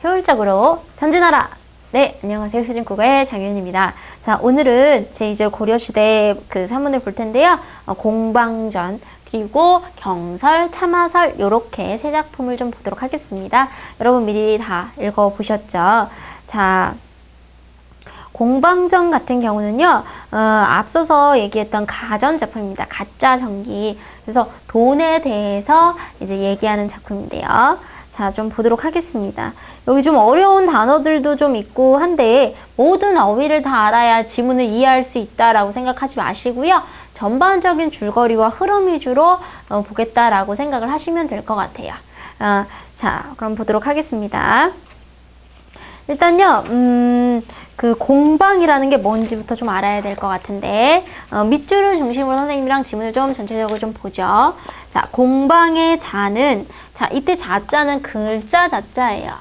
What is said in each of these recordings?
효율적으로 전진하라. 네, 안녕하세요. 표준국어의 장윤입니다. 자, 오늘은 제2절 고려시대 그 산문을 볼 텐데요. 공방전, 그리고 경설, 참화설 요렇게 세 작품을 좀 보도록 하겠습니다. 여러분 미리 다 읽어보셨죠? 자, 공방전 같은 경우는요, 앞서서 얘기했던 가전작품입니다. 가짜 전기. 그래서 돈에 대해서 이제 얘기하는 작품인데요. 자, 좀 보도록 하겠습니다. 여기 좀 어려운 단어들도 좀 있고 한데, 모든 어휘를 다 알아야 지문을 이해할 수 있다라고 생각하지 마시고요. 전반적인 줄거리와 흐름 위주로 보겠다라고 생각을 하시면 될 것 같아요. 자, 그럼 보도록 하겠습니다. 일단요, 그 공방이라는 게 뭔지부터 좀 알아야 될 것 같은데, 밑줄을 중심으로 선생님이랑 지문을 좀 전체적으로 좀 보죠. 자, 공방의 자는, 자, 이때 자자는 글자 자자예요.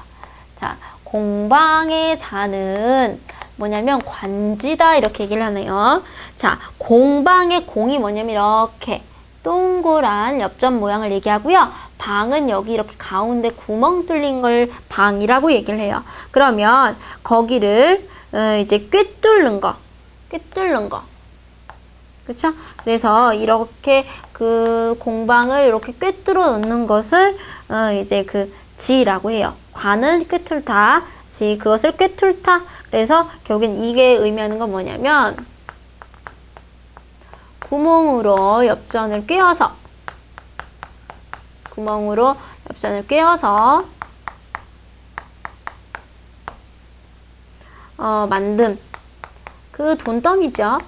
자, 공방의 자는 뭐냐면 관지다 이렇게 얘기를 하네요. 자, 공방의 공이 뭐냐면 이렇게 동그란 엽전 모양을 얘기하고요. 방은 여기 이렇게 가운데 구멍 뚫린 걸 방이라고 얘기를 해요. 그러면 거기를 이제 꿰뚫는 거. 그쵸? 그래서 이렇게 그 공방을 이렇게 꿰뚫어 놓는 것을 이제 그 지라고 해요. 관을 꿰뚫다, 지 그것을 꿰뚫다. 그래서 결국엔 이게 의미하는 건 뭐냐면 구멍으로 엽전을 꿰어서 만듦 그 돈더미죠.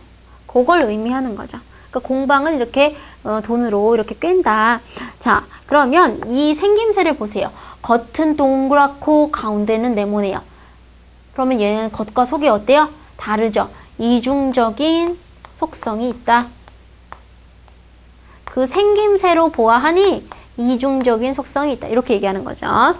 그걸 의미하는 거죠. 그러니까 공방은 이렇게 돈으로 이렇게 꿰다. 자, 그러면 이 생김새를 보세요. 겉은 동그랗고 가운데는 네모네요. 그러면 얘는 겉과 속이 어때요? 다르죠. 이중적인 속성이 있다. 그 생김새로 보아하니 이중적인 속성이 있다. 이렇게 얘기하는 거죠.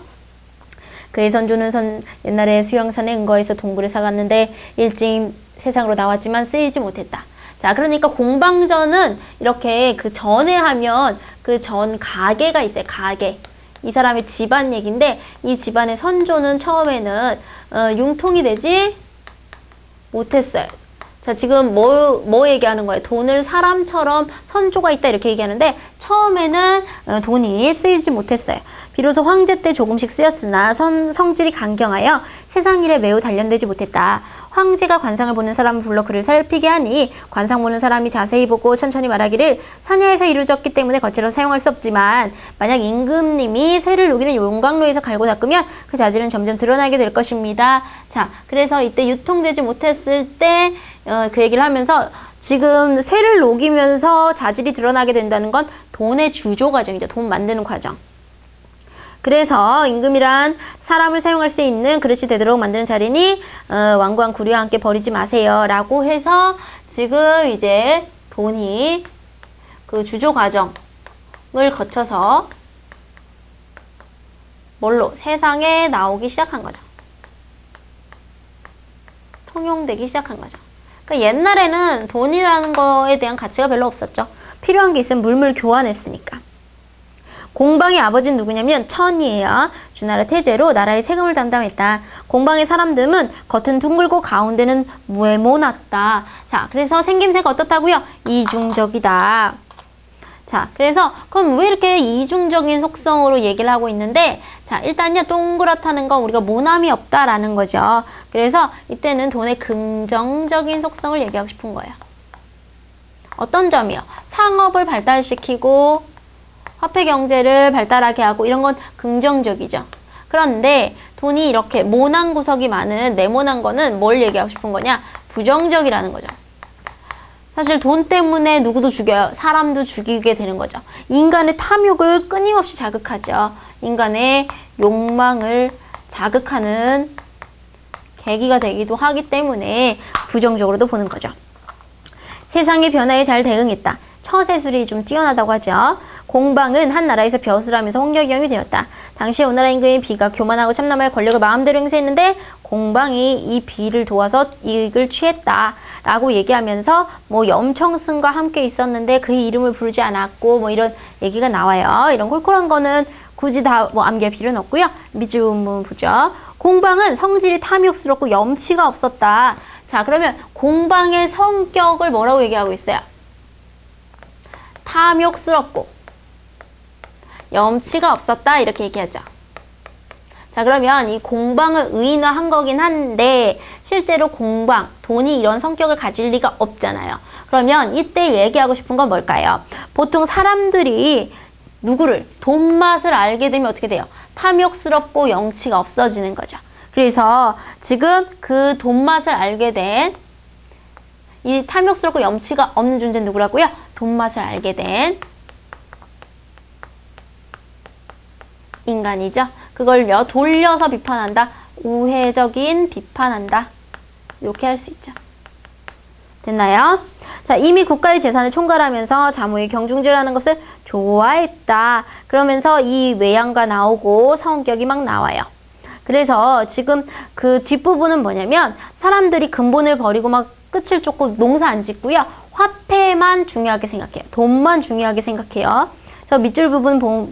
그의 선조는 옛날에 수양산에 은거해서 동굴에 사갔는데 일찍 세상으로 나왔지만 쓰이지 못했다. 자, 그러니까 공방전은 이렇게 그 전에 하면 그 전 가게가 있어요. 가게. 이 사람의 집안 얘기인데 이 집안의 선조는 처음에는 융통이 되지 못했어요. 자, 지금 뭐 얘기하는 거예요? 돈을 사람처럼 선조가 있다 이렇게 얘기하는데 처음에는 돈이 쓰이지 못했어요. 비로소 황제 때 조금씩 쓰였으나 성질이 강경하여 세상 일에 매우 단련되지 못했다. 황제가 관상을 보는 사람을 불러 그를 살피게 하니 관상 보는 사람이 자세히 보고 천천히 말하기를 사냐에서 이루어졌기 때문에 거칠어 사용할 수 없지만 만약 임금님이 쇠를 녹이는 용광로에서 갈고 닦으면 그 자질은 점점 드러나게 될 것입니다. 자, 그래서 이때 유통되지 못했을 때 그 얘기를 하면서 지금 쇠를 녹이면서 자질이 드러나게 된다는 건 돈의 주조 과정이죠. 돈 만드는 과정. 그래서 임금이란 사람을 사용할 수 있는 그릇이 되도록 만드는 자리니 완고한 구류와 함께 버리지 마세요 라고 해서 지금 이제 돈이 그 주조 과정을 거쳐서 뭘로? 세상에 나오기 시작한 거죠. 통용되기 시작한 거죠. 그러니까 옛날에는 돈이라는 거에 대한 가치가 별로 없었죠. 필요한 게 있으면 물물 교환했으니까. 공방의 아버지는 누구냐면 천이에요. 주나라 태제로 나라의 세금을 담당했다. 공방의 사람들은 겉은 둥글고 가운데는 네모났다. 자, 그래서 생김새가 어떻다고요? 이중적이다. 자, 그래서 그럼 왜 이렇게 이중적인 속성으로 얘기를 하고 있는데, 자, 일단요 동그랗다는 건 우리가 모남이 없다라는 거죠. 그래서 이때는 돈의 긍정적인 속성을 얘기하고 싶은 거예요. 어떤 점이요? 상업을 발달시키고 화폐 경제를 발달하게 하고 이런 건 긍정적이죠. 그런데 돈이 이렇게 모난 구석이 많은 네모난 거는 뭘 얘기하고 싶은 거냐? 부정적이라는 거죠. 사실 돈 때문에 누구도 죽여요. 사람도 죽이게 되는 거죠. 인간의 탐욕을 끊임없이 자극하죠. 인간의 욕망을 자극하는 계기가 되기도 하기 때문에 부정적으로도 보는 거죠. 세상의 변화에 잘 대응했다. 처세술이 좀 뛰어나다고 하죠. 공방은 한 나라에서 벼슬 하면서 홍역경이 되었다. 당시 오나라 임금의 비가 교만하고 참남할 권력을 마음대로 행사했는데 공방이 이 비를 도와서 이익을 취했다. 라고 얘기하면서 뭐 염청승과 함께 있었는데 그 이름을 부르지 않았고 뭐 이런 얘기가 나와요. 이런 콜콜한 거는 굳이 다 뭐 암기할 필요는 없고요. 밑줄 한번 보죠. 공방은 성질이 탐욕스럽고 염치가 없었다. 자, 그러면 공방의 성격을 뭐라고 얘기하고 있어요? 탐욕스럽고 염치가 없었다 이렇게 얘기하죠. 자, 그러면 이 공방을 의인화한 거긴 한데 실제로 공방, 돈이 이런 성격을 가질 리가 없잖아요. 그러면 이때 얘기하고 싶은 건 뭘까요? 보통 사람들이 누구를? 돈 맛을 알게 되면 어떻게 돼요? 탐욕스럽고 염치가 없어지는 거죠. 그래서 지금 그 돈 맛을 알게 된 이 탐욕스럽고 염치가 없는 존재는 누구라고요? 돈 맛을 알게 된 인간이죠. 그걸요 돌려서 비판한다. 우회적인 비판한다. 이렇게 할 수 있죠. 됐나요? 자, 이미 국가의 재산을 총괄하면서 자모의 경중지라는 것을 좋아했다. 그러면서 이 외양가 나오고 성격이 막 나와요. 그래서 지금 그 뒷부분은 뭐냐면 사람들이 근본을 버리고 막 끝을 쫓고 농사 안 짓고요. 화폐만 중요하게 생각해요. 돈만 중요하게 생각해요. 그래서 밑줄 부분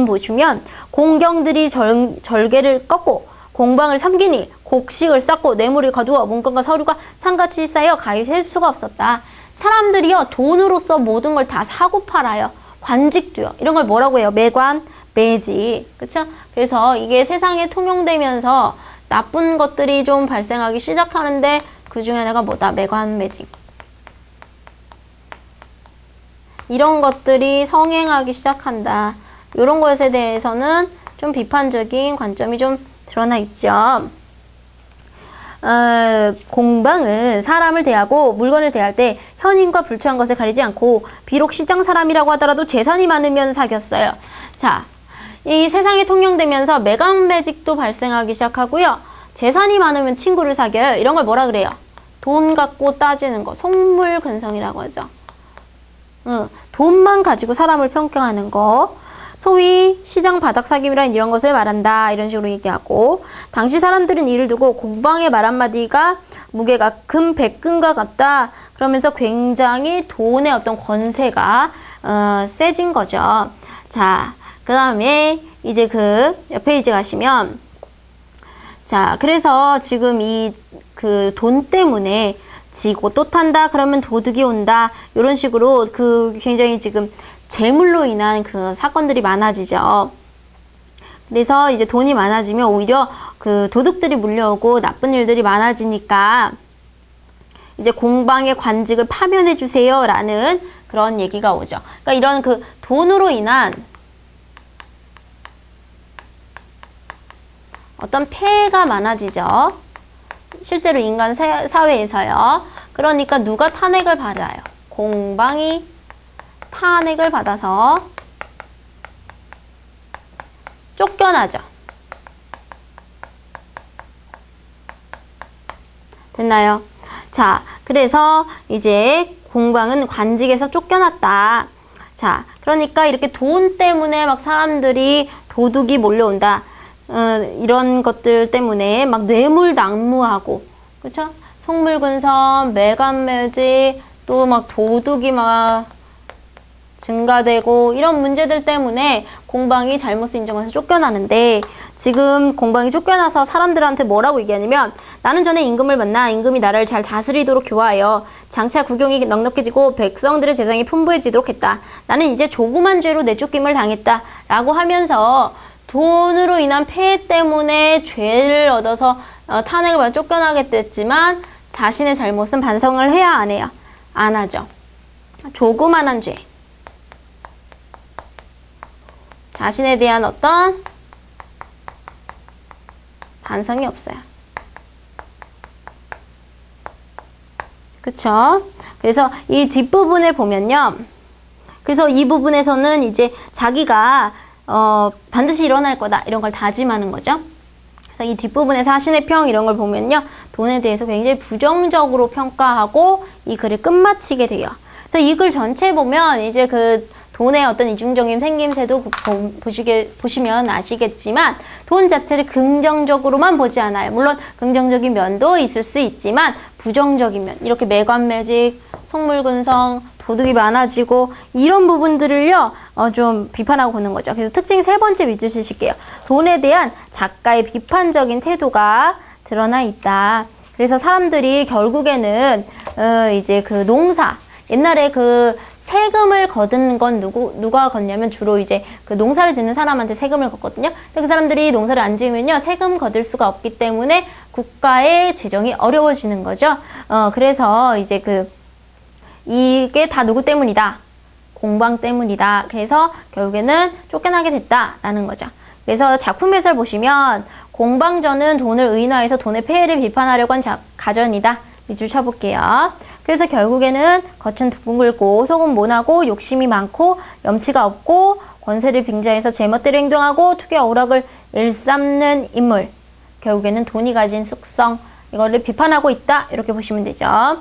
보시면 공경들이 절개를 꺾고 공방을 섬기니 곡식을 쌓고 뇌물을 거두어 문건과 서류가 산같이 쌓여 가히 셀 수가 없었다. 사람들이요 돈으로서 모든 걸 다 사고 팔아요. 관직도요. 이런 걸 뭐라고 해요? 매관, 매직. 그쵸? 그래서 이게 세상에 통용되면서 나쁜 것들이 좀 발생하기 시작하는데 그 중에 하나가 뭐다? 매관, 매직. 이런 것들이 성행하기 시작한다. 이런 것에 대해서는 좀 비판적인 관점이 좀 드러나 있죠. 공방은 사람을 대하고 물건을 대할 때 현인과 불투한 것을 가리지 않고 비록 시장 사람이라고 하더라도 재산이 많으면 사귀었어요. 자, 이 세상이 통용되면서 매간매직도 발생하기 시작하고요. 재산이 많으면 친구를 사귀어요. 이런 걸 뭐라 그래요? 돈 갖고 따지는 거. 속물근성이라고 하죠. 돈만 가지고 사람을 평가하는 거. 소위 시장 바닥 사김이란 이런 것을 말한다. 이런 식으로 얘기하고 당시 사람들은 이를 두고 공방의 말 한마디가 무게가 금 100근과 같다. 그러면서 굉장히 돈의 어떤 권세가 세진 거죠. 자, 그 다음에 이제 그 옆 페이지 가시면 자, 그래서 지금 이 그 돈 때문에 지고 또 탄다. 그러면 도둑이 온다. 이런 식으로 그 굉장히 지금 재물로 인한 그 사건들이 많아지죠. 그래서 이제 돈이 많아지면 오히려 그 도둑들이 물려오고 나쁜 일들이 많아지니까 이제 공방의 관직을 파면해 주세요 라는 그런 얘기가 오죠. 그러니까 이런 그 돈으로 인한 어떤 폐해가 많아지죠. 실제로 인간 사회에서요. 그러니까 누가 탄핵을 받아요? 공방이 탄핵을 받아서 쫓겨나죠. 됐나요? 자, 그래서 이제 공방은 관직에서 쫓겨났다. 자, 그러니까 이렇게 돈 때문에 막 사람들이 도둑이 몰려온다. 이런 것들 때문에 막 뇌물 낙무하고, 그쵸? 속물근성, 매간매직, 또 막 도둑이 막 증가되고 이런 문제들 때문에 공방이 잘못을 인정해서 쫓겨나는데 지금 공방이 쫓겨나서 사람들한테 뭐라고 얘기하냐면 나는 전에 임금을 만나 임금이 나라를 잘 다스리도록 교화하여 장차 국용이 넉넉해지고 백성들의 재산이 풍부해지도록 했다. 나는 이제 조그만 죄로 내쫓김을 당했다. 라고 하면서 돈으로 인한 폐해 때문에 죄를 얻어서 탄핵을 받아 쫓겨나게 됐지만 자신의 잘못은 반성을 해야 안 해요? 안 하죠. 조그만한 죄. 자신에 대한 어떤 반성이 없어요. 그쵸? 그래서 이 뒷부분에 보면요. 그래서 이 부분에서는 이제 자기가 반드시 일어날 거다. 이런 걸 다짐하는 거죠. 그래서 이 뒷부분에 사신의 평 이런 걸 보면요. 돈에 대해서 굉장히 부정적으로 평가하고 이 글을 끝마치게 돼요. 그래서 이 글 전체 보면 이제 그 돈의 어떤 이중적인 생김새도 보시면 아시겠지만 돈 자체를 긍정적으로만 보지 않아요. 물론 긍정적인 면도 있을 수 있지만 부정적인 면, 이렇게 매관매직, 속물근성, 도둑이 많아지고 이런 부분들을요 좀 비판하고 보는 거죠. 그래서 특징 세 번째 밑줄 치실게요. 돈에 대한 작가의 비판적인 태도가 드러나 있다. 그래서 사람들이 결국에는 이제 그 농사, 옛날에 그 세금을 거둔 건 누가 걷냐면 주로 이제 그 농사를 짓는 사람한테 세금을 걷거든요. 근데 그 사람들이 농사를 안 지으면요, 세금 거둘 수가 없기 때문에 국가의 재정이 어려워지는 거죠. 그래서 이제 이게 다 누구 때문이다? 공방 때문이다. 그래서 결국에는 쫓겨나게 됐다라는 거죠. 그래서 작품 해설 보시면 공방전은 돈을 의인화해서 돈의 폐해를 비판하려고 한 가전이다. 밑줄 쳐볼게요. 그래서 결국에는 겉은 둥글고 속은 모나고 욕심이 많고 염치가 없고 권세를 빙자해서 제멋대로 행동하고 투기와 오락을 일삼는 인물. 결국에는 돈이 가진 습성, 이거를 비판하고 있다. 이렇게 보시면 되죠.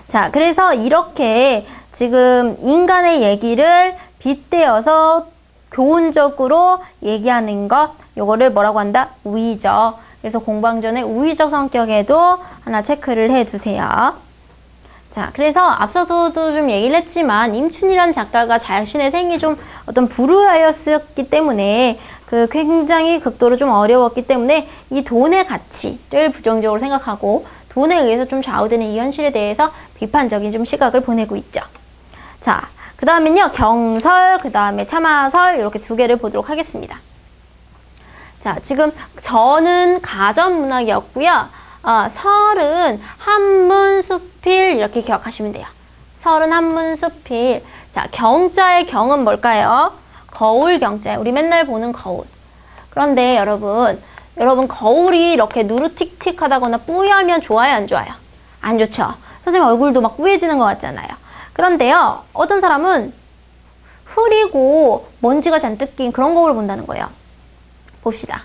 자, 그래서 이렇게 지금 인간의 얘기를 빗대어서 교훈적으로 얘기하는 것, 요거를 뭐라고 한다? 우의적. 그래서 공방전의 우의적 성격에도 하나 체크를 해두세요. 자, 그래서 앞서서도 좀 얘기를 했지만 임춘이라는 작가가 자신의 생이 좀 어떤 불우하였기 때문에 굉장히 극도로 좀 어려웠기 때문에 이 돈의 가치를 부정적으로 생각하고 돈에 의해서 좀 좌우되는 이 현실에 대해서 비판적인 좀 시각을 보내고 있죠. 자, 그 다음엔요, 경설, 그 다음에 참화설, 이렇게 두 개를 보도록 하겠습니다. 자, 지금 저는 가전문학이었고요. 설은 한문수필, 이렇게 기억하시면 돼요. 설은 한문수필. 자, 경자의 경은 뭘까요? 거울 경자. 우리 맨날 보는 거울. 그런데 여러분 거울이 이렇게 누르틱틱 하다거나 뿌옇면 좋아요, 안 좋아요? 안 좋죠. 선생님 얼굴도 막 뿌얘지는 것 같잖아요. 그런데요, 어떤 사람은 흐리고 먼지가 잔뜩 낀 그런 거울을 본다는 거예요. 봅시다.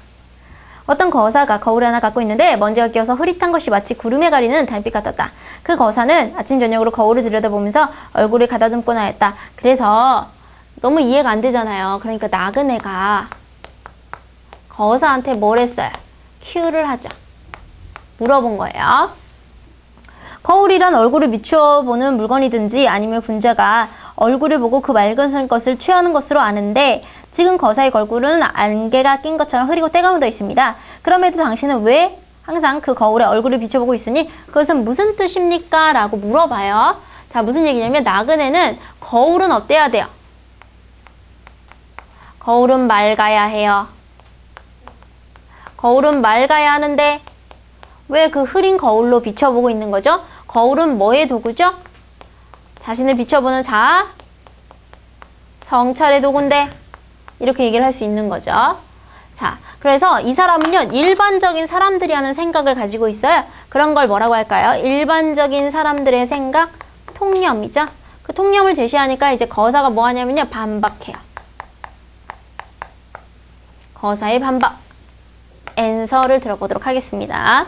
어떤 거사가 거울 하나 갖고 있는데 먼지가 끼어서 흐릿한 것이 마치 구름에 가리는 달빛 같았다. 그 거사는 아침 저녁으로 거울을 들여다보면서 얼굴을 가다듬곤 하였다. 그래서 너무 이해가 안 되잖아요. 그러니까 나그네가 거사한테 뭘 했어요? 큐를 하죠. 물어본 거예요. 거울이란 얼굴을 비추어보는 물건이든지 아니면 군자가 얼굴을 보고 그 맑은 것을 취하는 것으로 아는데 지금 거사의 얼굴은 안개가 낀 것처럼 흐리고 때가 묻어 있습니다. 그럼에도 당신은 왜 항상 그 거울에 얼굴을 비춰보고 있으니 그것은 무슨 뜻입니까? 라고 물어봐요. 자, 무슨 얘기냐면 나그네는 거울은 어때야 돼요? 거울은 맑아야 해요. 거울은 맑아야 하는데 왜 그 흐린 거울로 비춰보고 있는 거죠? 거울은 뭐의 도구죠? 자신을 비춰보는 성찰의 도구인데 이렇게 얘기를 할 수 있는 거죠. 자, 그래서 이 사람은요, 일반적인 사람들이 하는 생각을 가지고 있어요. 그런 걸 뭐라고 할까요? 일반적인 사람들의 생각, 통념이죠. 그 통념을 제시하니까 이제 거사가 뭐 하냐면요, 반박해요. 거사의 반박. 앤서를 들어보도록 하겠습니다.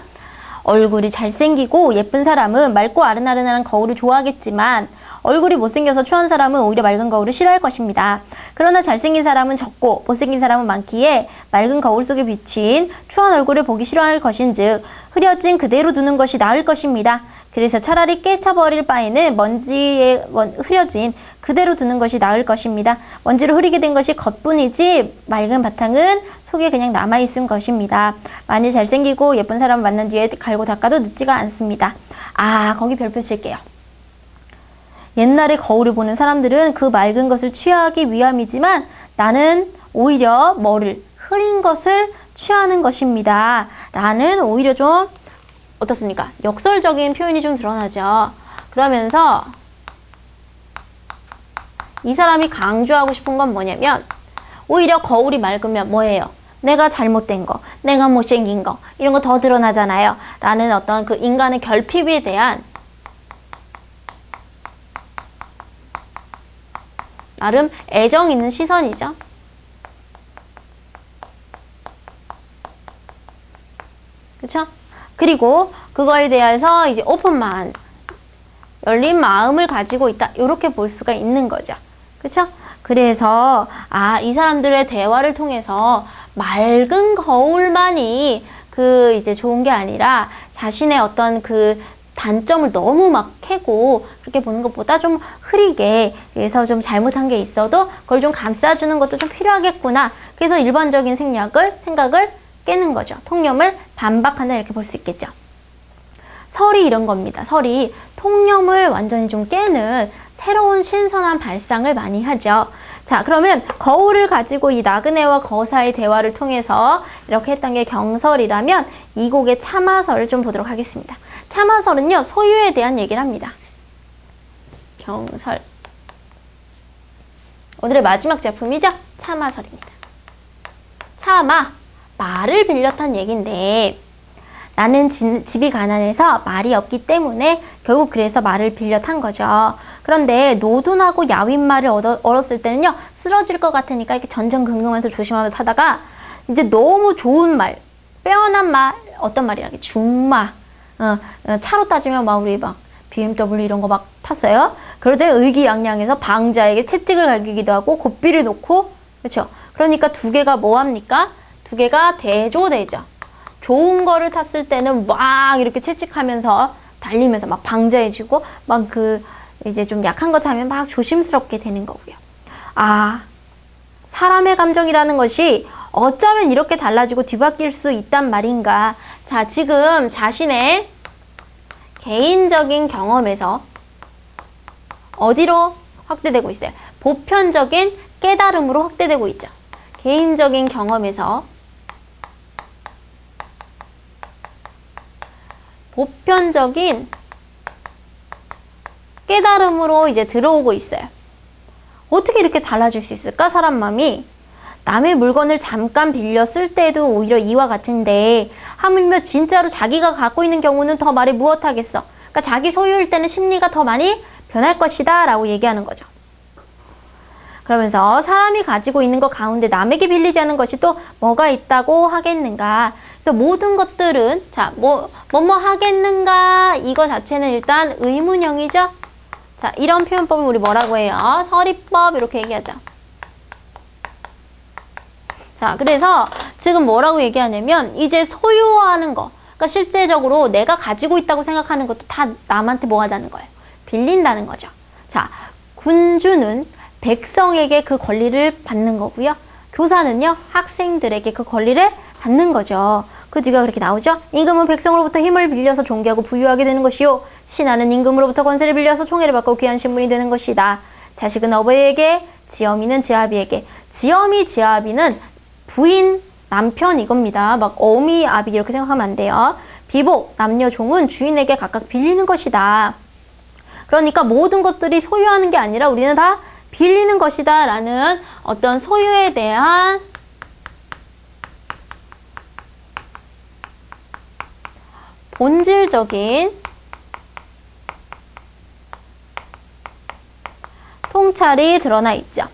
얼굴이 잘생기고 예쁜 사람은 맑고 아른아른한 거울을 좋아하겠지만 얼굴이 못생겨서 추한 사람은 오히려 맑은 거울을 싫어할 것입니다. 그러나 잘생긴 사람은 적고 못생긴 사람은 많기에 맑은 거울 속에 비친 추한 얼굴을 보기 싫어할 것인즉 흐려진 그대로 두는 것이 나을 것입니다. 그래서 차라리 깨쳐버릴 바에는 먼지에 흐려진 그대로 두는 것이 나을 것입니다. 먼지로 흐리게 된 것이 겉뿐이지 맑은 바탕은 속에 그냥 남아있은 것입니다. 만일 잘생기고 예쁜 사람을 만난 뒤에 갈고 닦아도 늦지가 않습니다. 거기 별표 칠게요. 옛날에 거울을 보는 사람들은 그 맑은 것을 취하기 위함이지만 나는 오히려 뭐를 흐린 것을 취하는 것입니다. 라는 오히려 좀 어떻습니까? 역설적인 표현이 좀 드러나죠. 그러면서 이 사람이 강조하고 싶은 건 뭐냐면 오히려 거울이 맑으면 뭐예요? 내가 잘못된 거, 내가 못생긴 거 이런 거 더 드러나잖아요. 라는 어떤 그 인간의 결핍에 대한 나름 애정 있는 시선이죠. 그쵸? 그리고 그거에 대해서 이제 오픈만, 열린 마음을 가지고 있다. 이렇게 볼 수가 있는 거죠. 그쵸? 그래서 이 사람들의 대화를 통해서 맑은 거울만이 이제 좋은 게 아니라 자신의 어떤 단점을 너무 막 캐고 그렇게 보는 것보다 좀 흐리게, 그래서 좀 잘못한 게 있어도 그걸 좀 감싸주는 것도 좀 필요하겠구나. 그래서 일반적인 생각을 깨는 거죠. 통념을 반박한다 이렇게 볼 수 있겠죠. 설이 이런 겁니다. 설이 통념을 완전히 좀 깨는 새로운 신선한 발상을 많이 하죠. 자, 그러면 거울을 가지고 이 나그네와 거사의 대화를 통해서 이렇게 했던 게 경설이라면 이 곡의 참화설을 좀 보도록 하겠습니다. 참화설은요, 소유에 대한 얘기를 합니다. 경설. 오늘의 마지막 작품이죠? 참화설입니다. 참화, 말을 빌려 탄 얘기인데, 나는 집이 가난해서 말이 없기 때문에 결국 그래서 말을 빌려 탄 거죠. 그런데 노둔하고 야윈 말을 얻었을 때는요, 쓰러질 것 같으니까 이렇게 전전긍긍하면서 조심하면서 타다가 이제 너무 좋은 말, 빼어난 말, 어떤 말이라 중마, 차로 따지면 막 우리 막 BMW 이런 거 막 탔어요. 그럴 때 의기양양해서 방자에게 채찍을 갈기기도 하고 고삐를 놓고, 그렇죠. 그러니까 두 개가 뭐 합니까? 두 개가 대조되죠. 좋은 거를 탔을 때는 막 이렇게 채찍하면서 달리면서 막 방자해지고, 막 이제 좀 약한 거 타면 막 조심스럽게 되는 거고요. 아, 사람의 감정이라는 것이 어쩌면 이렇게 달라지고 뒤바뀔 수 있단 말인가. 자, 지금 자신의 개인적인 경험에서 어디로 확대되고 있어요? 보편적인 깨달음으로 확대되고 있죠. 개인적인 경험에서 보편적인 깨달음으로 이제 들어오고 있어요. 어떻게 이렇게 달라질 수 있을까? 사람 마음이. 남의 물건을 잠깐 빌려 쓸 때도 오히려 이와 같은데, 하물며 진짜로 자기가 갖고 있는 경우는 더 말이 무엇하겠어. 그러니까 자기 소유일 때는 심리가 더 많이 변할 것이다 라고 얘기하는 거죠. 그러면서 사람이 가지고 있는 것 가운데 남에게 빌리지 않은 것이 또 뭐가 있다고 하겠는가. 그래서 모든 것들은, 자, 뭐뭐 하겠는가, 이거 자체는 일단 의문형이죠. 자, 이런 표현법을 우리 뭐라고 해요? 서리법, 이렇게 얘기하죠. 자, 그래서 지금 뭐라고 얘기하냐면, 이제 소유하는 거, 그러니까 실제적으로 내가 가지고 있다고 생각하는 것도 다 남한테 뭐 하다는 거예요? 빌린다는 거죠. 자, 군주는 백성에게 그 권리를 받는 거고요. 교사는요, 학생들에게 그 권리를 받는 거죠. 그 뒤가 그렇게 나오죠. 임금은 백성으로부터 힘을 빌려서 존귀하고 부유하게 되는 것이요, 신하는 임금으로부터 권세를 빌려서 총애를 받고 귀한 신분이 되는 것이다. 자식은 어버이에게, 지엄이는 지아비에게. 지엄이 지아비는 부인, 남편 이겁니다. 막 어미, 아비 이렇게 생각하면 안 돼요. 비복, 남녀, 종은 주인에게 각각 빌리는 것이다. 그러니까 모든 것들이 소유하는 게 아니라 우리는 다 빌리는 것이다 라는 어떤 소유에 대한 본질적인 통찰이 드러나 있죠.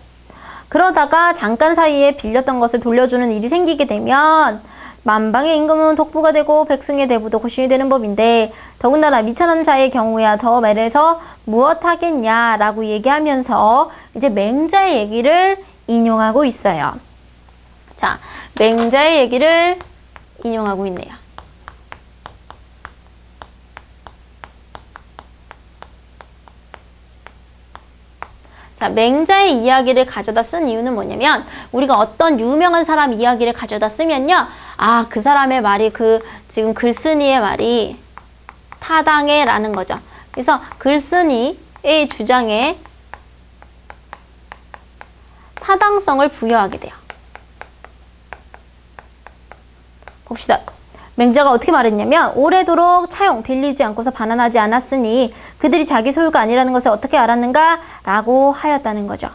그러다가 잠깐 사이에 빌렸던 것을 돌려주는 일이 생기게 되면 만방의 임금은 독부가 되고 백성의 대부도 고신이 되는 법인데, 더군다나 미천한 자의 경우야 더 말해서 무엇하겠냐라고 얘기하면서 이제 맹자의 얘기를 인용하고 있어요. 자, 맹자의 얘기를 인용하고 있네요. 자, 맹자의 이야기를 가져다 쓴 이유는 뭐냐면, 우리가 어떤 유명한 사람 이야기를 가져다 쓰면요, 아, 그 사람의 말이, 지금 글쓴이의 말이 타당해 라는 거죠. 그래서 글쓴이의 주장에 타당성을 부여하게 돼요. 봅시다. 맹자가 어떻게 말했냐면, 오래도록 차용 빌리지 않고서 반환하지 않았으니 그들이 자기 소유가 아니라는 것을 어떻게 알았는가? 라고 하였다는 거죠.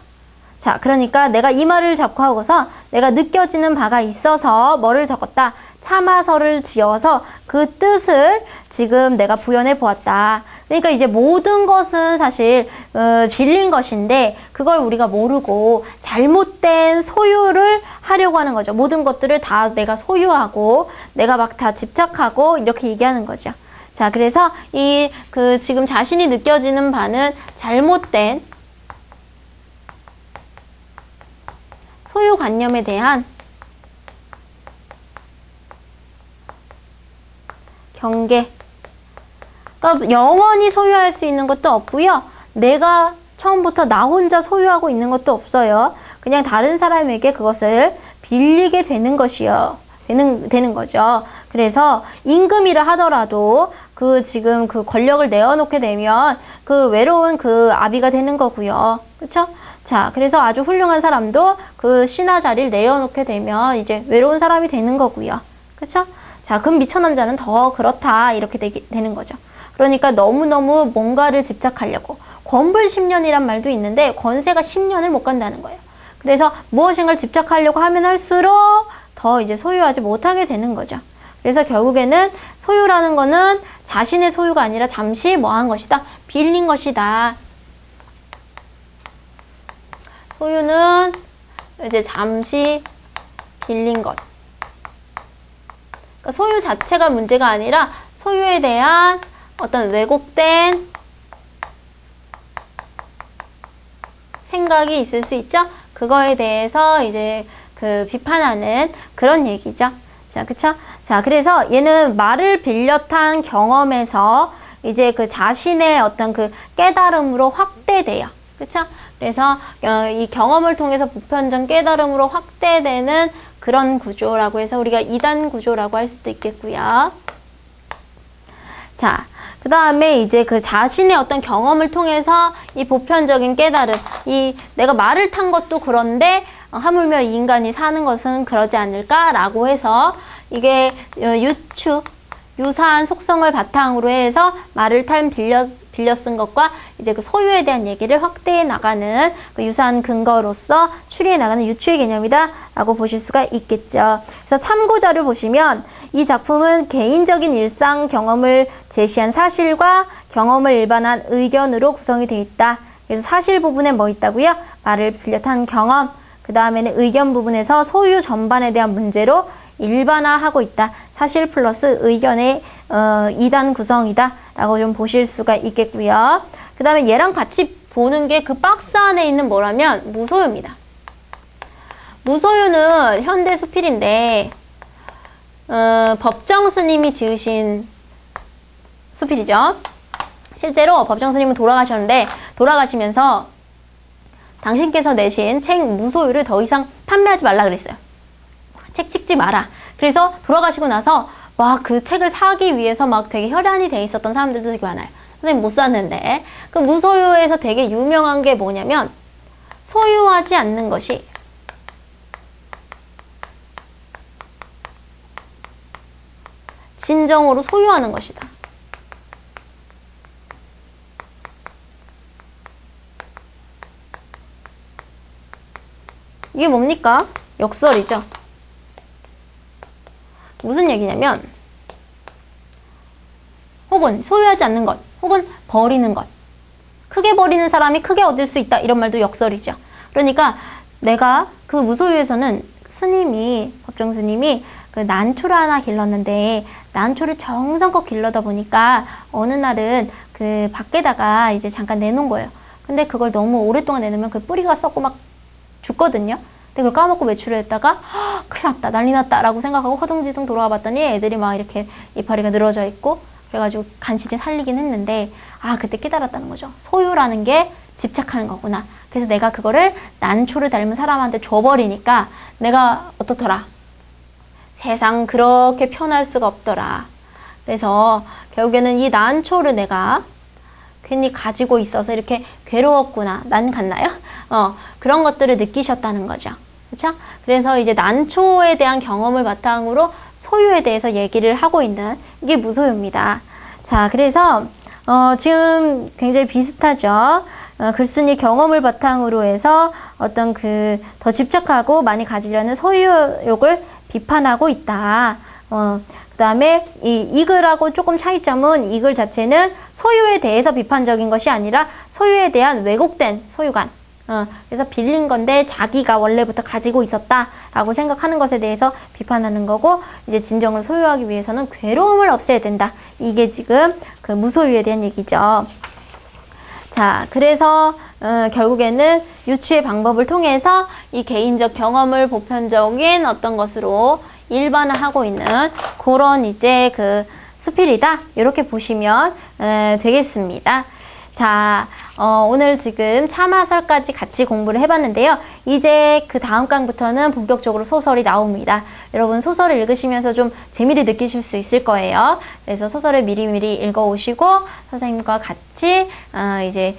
자, 그러니까 내가 이 말을 잡고 하고서 내가 느껴지는 바가 있어서 뭐를 적었다? 참화설을 지어서 그 뜻을 지금 내가 부연해 보았다. 그러니까 이제 모든 것은 사실 빌린 것인데 그걸 우리가 모르고 잘못된 소유를 하려고 하는 거죠. 모든 것들을 다 내가 소유하고 내가 막 다 집착하고 이렇게 얘기하는 거죠. 자, 그래서 지금 자신이 느껴지는 바는 잘못된 소유관념에 대한 경계. 그러니까 영원히 소유할 수 있는 것도 없고요. 내가 처음부터 나 혼자 소유하고 있는 것도 없어요. 그냥 다른 사람에게 그것을 빌리게 되는 것이요. 되는 거죠. 그래서 임금이라 하더라도 지금 그 권력을 내어놓게 되면 그 외로운 그 아비가 되는 거고요. 그쵸? 자, 그래서 아주 훌륭한 사람도 그 신하 자리를 내어놓게 되면 이제 외로운 사람이 되는 거고요. 그쵸? 자, 그럼 미천한 자는 더 그렇다. 이렇게 되는 거죠. 그러니까 너무너무 뭔가를 집착하려고. 권불 10년이란 말도 있는데 권세가 10년을 못 간다는 거예요. 그래서 무엇인가를 집착하려고 하면 할수록 더 이제 소유하지 못하게 되는 거죠. 그래서 결국에는 소유라는 거는 자신의 소유가 아니라 잠시 뭐 한 것이다? 빌린 것이다. 소유는 이제 잠시 빌린 것. 그러니까 소유 자체가 문제가 아니라 소유에 대한 어떤 왜곡된 생각이 있을 수 있죠? 그거에 대해서 이제 그 비판하는 그런 얘기죠. 자, 그쵸? 자, 그래서 얘는 말을 빌려 탄 경험에서 이제 그 자신의 어떤 그 깨달음으로 확대돼요. 그쵸? 그래서 이 경험을 통해서 보편적 깨달음으로 확대되는 그런 구조라고 해서 우리가 이단 구조라고 할 수도 있겠고요. 자, 그 다음에 이제 그 자신의 어떤 경험을 통해서 이 보편적인 깨달음, 내가 말을 탄 것도 그런데 하물며 이 인간이 사는 것은 그러지 않을까라고 해서 이게 유사한 속성을 바탕으로 해서 말을 빌려 쓴 것과 이제 그 소유에 대한 얘기를 확대해 나가는 그 유사한 근거로서 추리해 나가는 유추의 개념이다 라고 보실 수가 있겠죠. 그래서 참고자를 보시면 이 작품은 개인적인 일상 경험을 제시한 사실과 경험을 일반한 의견으로 구성이 되어 있다. 그래서 사실 부분에 뭐 있다고요? 말을 빌려 탄 경험, 그 다음에는 의견 부분에서 소유 전반에 대한 문제로 일반화하고 있다. 사실 플러스 의견의 2단 구성이다 라고 좀 보실 수가 있겠고요. 그 다음에 얘랑 같이 보는 게 그 박스 안에 있는 뭐라면 무소유입니다. 무소유는 현대 수필인데 법정 스님이 지으신 수필이죠. 실제로 법정 스님은 돌아가셨는데 돌아가시면서 당신께서 내신 책 무소유를 더 이상 판매하지 말라 그랬어요. 책 찍지 마라. 그래서 돌아가시고 나서 와, 그 책을 사기 위해서 막 되게 혈안이 돼 있었던 사람들도 되게 많아요. 선생님 못 샀는데. 그 무소유에서 되게 유명한 게 뭐냐면 소유하지 않는 것이 진정으로 소유하는 것이다. 이게 뭡니까? 역설이죠. 무슨 얘기냐면 혹은 소유하지 않는 것, 혹은 버리는 것. 크게 버리는 사람이 크게 얻을 수 있다. 이런 말도 역설이죠. 그러니까 내가 그 무소유에서는 법정 스님이 그 난초를 하나 길렀는데 난초를 정성껏 길러다 보니까 어느 날은 그 밖에다가 이제 잠깐 내놓은 거예요. 근데 그걸 너무 오랫동안 내놓으면 그 뿌리가 썩고 막 죽거든요. 근데 그걸 까먹고 외출을 했다가 큰일 났다, 난리 났다 라고 생각하고 허둥지둥 돌아와 봤더니 애들이 막 이렇게 이파리가 늘어져 있고 그래가지고 간신히 살리긴 했는데 그때 깨달았다는 거죠. 소유라는 게 집착하는 거구나. 그래서 내가 그거를 난초를 닮은 사람한테 줘버리니까 내가 어떻더라? 세상 그렇게 편할 수가 없더라. 그래서 결국에는 이 난초를 내가 괜히 가지고 있어서 이렇게 괴로웠구나. 난 같나요? 그런 것들을 느끼셨다는 거죠. 그렇죠? 그래서 이제 난초에 대한 경험을 바탕으로 소유에 대해서 얘기를 하고 있는 이게 무소유입니다. 자, 그래서 지금 굉장히 비슷하죠. 글쓴이 경험을 바탕으로 해서 어떤 더 집착하고 많이 가지려는 소유욕을 비판하고 있다. 그 다음에 이 글하고 조금 차이점은 이 글 자체는 소유에 대해서 비판적인 것이 아니라 소유에 대한 왜곡된 소유관. 그래서 빌린 건데 자기가 원래부터 가지고 있었다라고 생각하는 것에 대해서 비판하는 거고, 이제 진정을 소유하기 위해서는 괴로움을 없애야 된다. 이게 지금 그 무소유에 대한 얘기죠. 자, 그래서 결국에는 유추의 방법을 통해서 이 개인적 경험을 보편적인 어떤 것으로 일반화하고 있는 그런 이제 그 수필이다. 이렇게 보시면 되겠습니다. 자, 오늘 지금 참화설까지 같이 공부를 해봤는데요. 이제 그 다음 강부터는 본격적으로 소설이 나옵니다. 여러분 소설을 읽으시면서 좀 재미를 느끼실 수 있을 거예요. 그래서 소설을 미리미리 읽어오시고 선생님과 같이 이제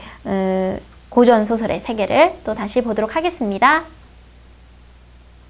고전 소설의 세계를 또 다시 보도록 하겠습니다.